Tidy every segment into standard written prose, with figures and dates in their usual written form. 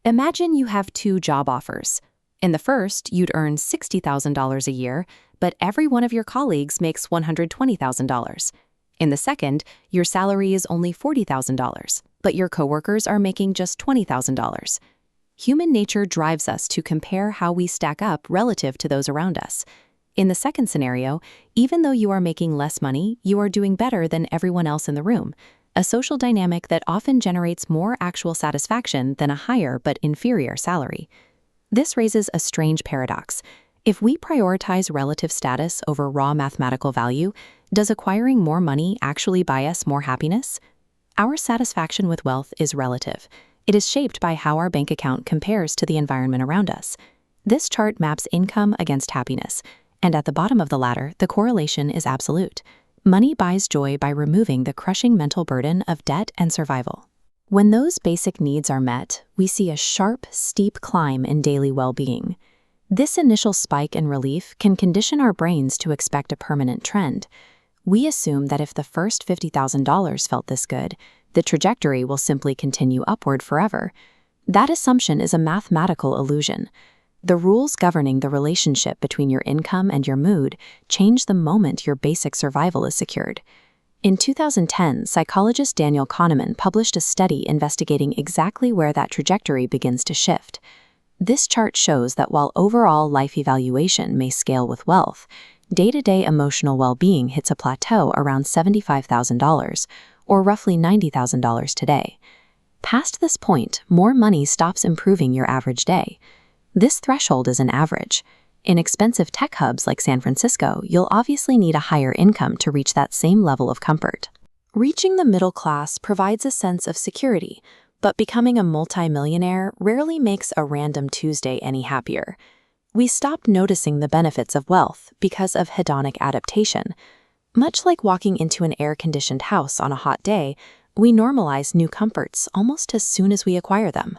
Imagine you have two job offers. In the first, you'd earn $60,000 a year, but every one of your colleagues makes $120,000. In the second, your salary is only $40,000, but your coworkers are making just $20,000. Human nature drives us to compare how we stack up relative to those around us. In the second scenario, even though you are making less money, you are doing better than everyone else in the room, a social dynamic that often generates more actual satisfaction than a higher but inferior salary. This raises a strange paradox. If we prioritize relative status over raw mathematical value, does acquiring more money actually buy us more happiness? Our satisfaction with wealth is relative. It is shaped by how our bank account compares to the environment around us. This chart maps income against happiness, and at the bottom of the ladder, the correlation is absolute. Money buys joy by removing the crushing mental burden of debt and survival. When those basic needs are met, we see a sharp, steep climb in daily well-being. This initial spike in relief can condition our brains to expect a permanent trend. We assume that if the first $50,000 felt this good, the trajectory will simply continue upward forever. That assumption is a mathematical illusion. The rules governing the relationship between your income and your mood change the moment your basic survival is secured. In 2010, psychologist Daniel Kahneman published a study investigating exactly where that trajectory begins to shift. This chart shows that while overall life evaluation may scale with wealth, day-to-day emotional well-being hits a plateau around $75,000, or roughly $90,000 today. Past this point, more money stops improving your average day. This threshold is an average. In expensive tech hubs like San Francisco, you'll obviously need a higher income to reach that same level of comfort. Reaching the middle class provides a sense of security, but becoming a multimillionaire rarely makes a random Tuesday any happier. We stop noticing the benefits of wealth because of hedonic adaptation. Much like walking into an air-conditioned house on a hot day, we normalize new comforts almost as soon as we acquire them.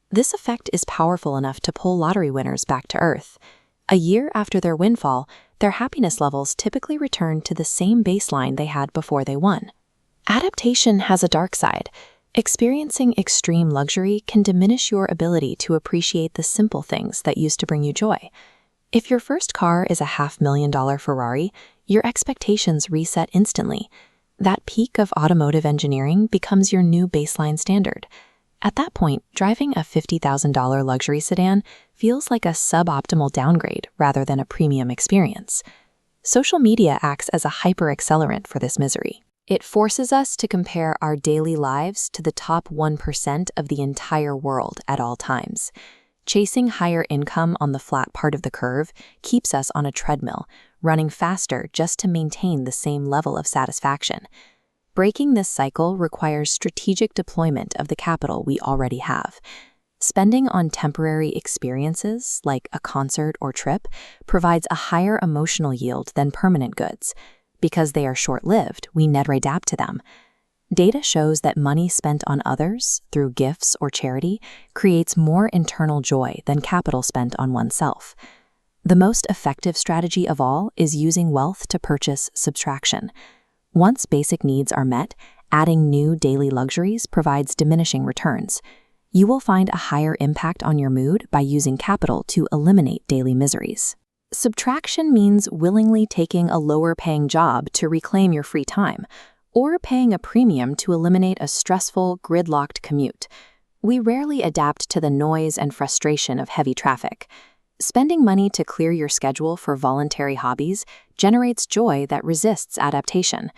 This effect is powerful enough to pull lottery winners back to earth. A year after their windfall, their happiness levels typically return to the same baseline they had before they won. Adaptation has a dark side. Experiencing extreme luxury can diminish your ability to appreciate the simple things that used to bring you joy. If your first car is a $500,000 Ferrari, your expectations reset instantly. That peak of automotive engineering becomes your new baseline standard. At that point, driving a $50,000 luxury sedan feels like a suboptimal downgrade rather than a premium experience. Social media acts as a hyper-accelerant for this misery. It forces us to compare our daily lives to the top 1% of the entire world at all times. Chasing higher income on the flat part of the curve keeps us on a treadmill, running faster just to maintain the same level of satisfaction. Breaking this cycle requires strategic deployment of the capital we already have. Spending on temporary experiences, like a concert or trip, provides a higher emotional yield than permanent goods. Because they are short-lived, we never adapt to them. Data shows that money spent on others, through gifts or charity, creates more internal joy than capital spent on oneself. The most effective strategy of all is using wealth to purchase subtraction. Once basic needs are met, adding new daily luxuries provides diminishing returns. You will find a higher impact on your mood by using capital to eliminate daily miseries. Subtraction means willingly taking a lower-paying job to reclaim your free time, or paying a premium to eliminate a stressful, gridlocked commute. We rarely adapt to the noise and frustration of heavy traffic. Spending money to clear your schedule for voluntary hobbies generates joy that resists adaptation.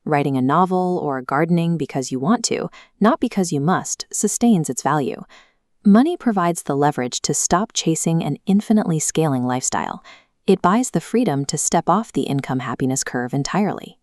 Writing a novel or gardening because you want to, not because you must, sustains its value. Money provides the leverage to stop chasing an infinitely scaling lifestyle. It buys the freedom to step off the income happiness curve entirely.